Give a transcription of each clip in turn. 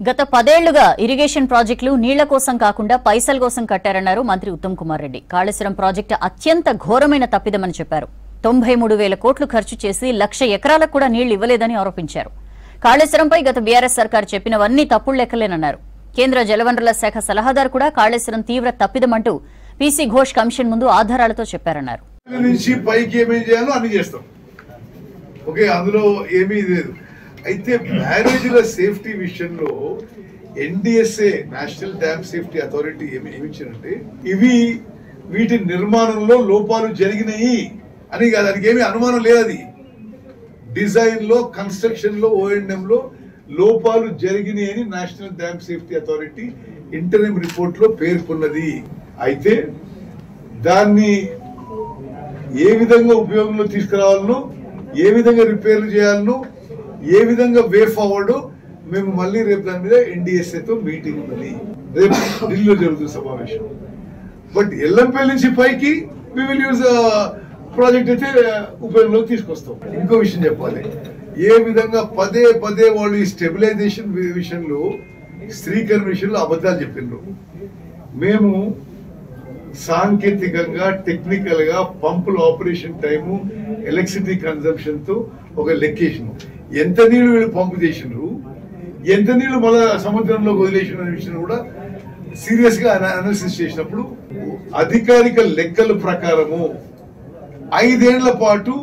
గత 10 ఏళ్లుగా ఇరిగేషన్ ప్రాజెక్టులు నీళ్ల కోసం కాకుండా పైసల కోసం కట్టారన్నారు మంత్రి ఉత్తమ్ కుమార్ రెడ్డి. కాళేశ్వరం ప్రాజెక్టు అత్యంత ఘోరమైన తప్పిదమని చెప్పారు. 93,000 కోట్లు ఖర్చు చేసి 1,00,000 ఎకరాలకు కూడా నీళ్లు ఇవ్వలేదని ఆరోపించారు. కాళేశ్వరంపై గత బీఆర్ఎస్ సర్కార్ చెప్పినవన్నీ తప్పుడు లెక్కలేనన్నారు. కేంద్ర జలవనరుల శాఖ సలహాదారు కూడా కాళేశ్వరం తీవ్ర తప్పిదమంటూ పీసీ ఘోష్ కమిషన్ ముందు ఆధారాలతో చెప్పారన్నారు. అయితే బ్యారేజీల సేఫ్టీ విషయంలో NDSA national dam safety authority ఏమిచ్చారంటే వీటి నిర్మాణంలో లోపాలు జరిగినాయి అని దానికి ఏమీ అనుమానం లేదు. అది డిజైన్ లో కన్స్ట్రక్షన్ లో O&M లో లోపాలు జరిగినాయి అని national dam safety authority interim report లో పేర్కొన్నది. అయితే దాన్ని ఏ విధంగా ఉపయోగంలో తీసుకురావాలనో, ఏ విధంగా రిపేర్లు చేయాలనో, ఏ విధంగా వే ఫార్వర్డ్ మేము మళ్ళీ రేపు దాని మీద ఎన్డీఎస్ఏతో మీటింగ్ ఉన్నది. రేపు ఢిల్లీలో జరుగుతుంది సమావేశం. బట్ ఎల్లంపల్లి నుంచి పైకి వి విల్ యూజ్ ప్రాజెక్ట్ అయితే ఉపయోగంలోకి తీసుకొస్తాం. ఇంకో విషయం చెప్పాలి, ఏ విధంగా పదే వాళ్ళు ఈ స్టెబిలైజేషన్ విషయంలో, స్థిరీకరణ విషయంలో అబద్ధాలు చెప్పిండ్రు. మేము సాంకేతికంగా టెక్నికల్ గా పంపుల ఆపరేషన్ టైము, ఎలక్ట్రిసిటీ కన్సంప్షన్ తో ఒక లెక్కేషన్, ఎంత నీళ్లు వీళ్ళు పంపు చేసినారు, ఎంత నీళ్లు మళ్ళా సముద్రంలో వదిలేసిన విషయం కూడా సీరియస్ గా అనాలిసిస్ చేసినప్పుడు అధికారిక లెక్కల ప్రకారము 5 ఏళ్ల పాటు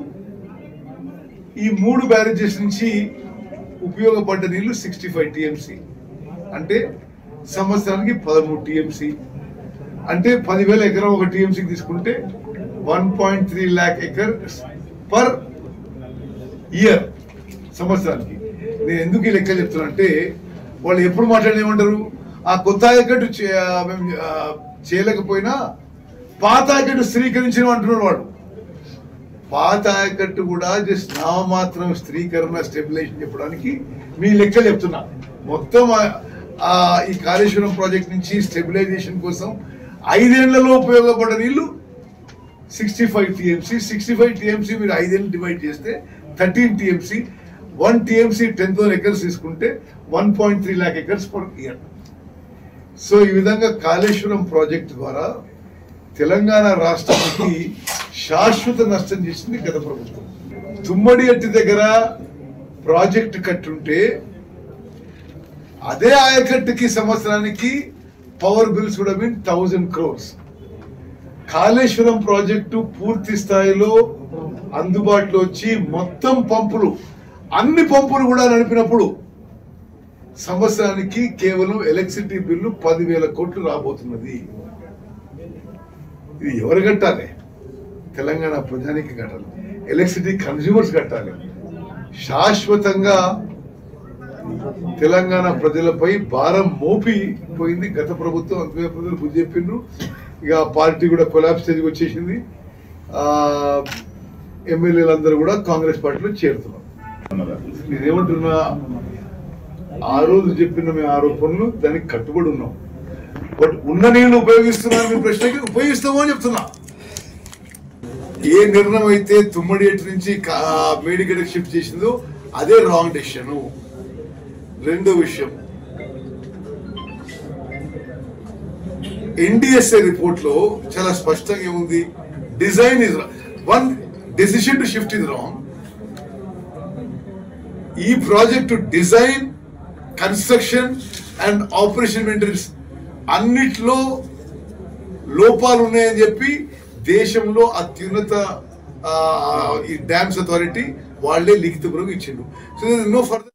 ఈ 3 బ్యారేజెస్ నుంచి ఉపయోగపడ్డ నీళ్లు 65 TMC, అంటే సంవత్సరానికి 13 TMC, అంటే 10,000 ఎకరం ఒక TMCకి తీసుకుంటే 1.3 lakh acres పర్ ఇయర్ సంవత్సరానికి. నేను ఎందుకు ఈ లెక్క చెప్తున్నా అంటే, వాళ్ళు ఎప్పుడు మాట్లాడేమంటారు, ఆ కొత్త ఆయకట్టు మేము చేయలేకపోయినా పాత ఆయకట్టు స్థిరీకరించిన అంటున్నాడు వాడు. పాత ఆయకట్టు కూడా జస్ట్ నామమాత్రం స్థిరీకరణ, స్టెబిలైజేషన్ చెప్పడానికి మీ లెక్క చెప్తున్నా. మొత్తం ఈ కాళేశ్వరం ప్రాజెక్ట్ నుంచి స్టెబిలైజేషన్ కోసం 5 ఏళ్లలో ఉపయోగపడ్డ నీళ్లు 65 TMC. 65 TMC మీరు 5 ఏళ్ళు డివైడ్ చేస్తే 13 TMC. 1 TMC 10,000 acres తీసుకుంటే 1.3 lakh acres per year. So ఈ విధంగా కాళేశ్వరం ప్రాజెక్ట్ ద్వారా తెలంగాణ రాష్ట్రానికి శాశ్వత నష్టం చేసింది గత ప్రభుత్వం. తుమ్మడి ఎట్టి దగ్గర ప్రాజెక్ట్ కట్టుంటే అదే ఆయకట్టుకి సంవత్సరానికి పవర్ బిల్స్ కూడా 1,000 crores. కాళేశ్వరం ప్రాజెక్టు పూర్తి స్థాయిలో అందుబాటులో వచ్చి మొత్తం పంపులు, అన్ని పంపులు కూడా నడిపినప్పుడు సంవత్సరానికి కేవలం ఎలక్ట్రిసిటీ బిల్లు 10,000 కోట్లు రాబోతున్నది. ఇది ఎవరు కట్టాలి? తెలంగాణ ప్రజానికి కట్టాలి, ఎలక్ట్రిసిటీ కన్స్యూమర్స్ కట్టాలి. శాశ్వతంగా తెలంగాణ ప్రజలపై భారం మోపిపోయింది గత ప్రభుత్వం. అందుకే ప్రజలు బుద్ధి చెప్పిండ్రు. ఇక పార్టీ కూడా కొలాప్స్ స్టేజ్కి వచ్చేసింది. ఎమ్మెల్యేలందరూ కూడా కాంగ్రెస్ పార్టీలో చేరుతున్నారు. నేనేమంటున్నా, ఆ రోజు చెప్పిన మీ ఆరోపణలు దానికి కట్టుబడి ఉన్నాం. బట్ ఉన్న నీళ్లు ఉపయోగిస్తున్నారు మీ ప్రశ్నకి ఉపయోగిస్తామో అని చెప్తున్నా. ఏ నిర్ణయం అయితే తుమ్మడి ఎట్టి నుంచి మేడిగడ్డకి షిఫ్ట్ చేసిందో అదే రాంగ్ డెసిషన్. రెండో విషయం, ఎన్డీఎస్ఏ రిపోర్ట్ లో చాలా స్పష్టంగా ఏముంది, design is one, decision to shift is wrong. ఈ project design, construction and operation maintenance అన్నిట్లో లోపాలు ఉన్నాయని చెప్పి దేశంలో అత్యున్నత ఈ డ్యామ్స్ అథారిటీ వాళ్లే లిఖితపూర్వకంగా ఇచ్చిండు. So no further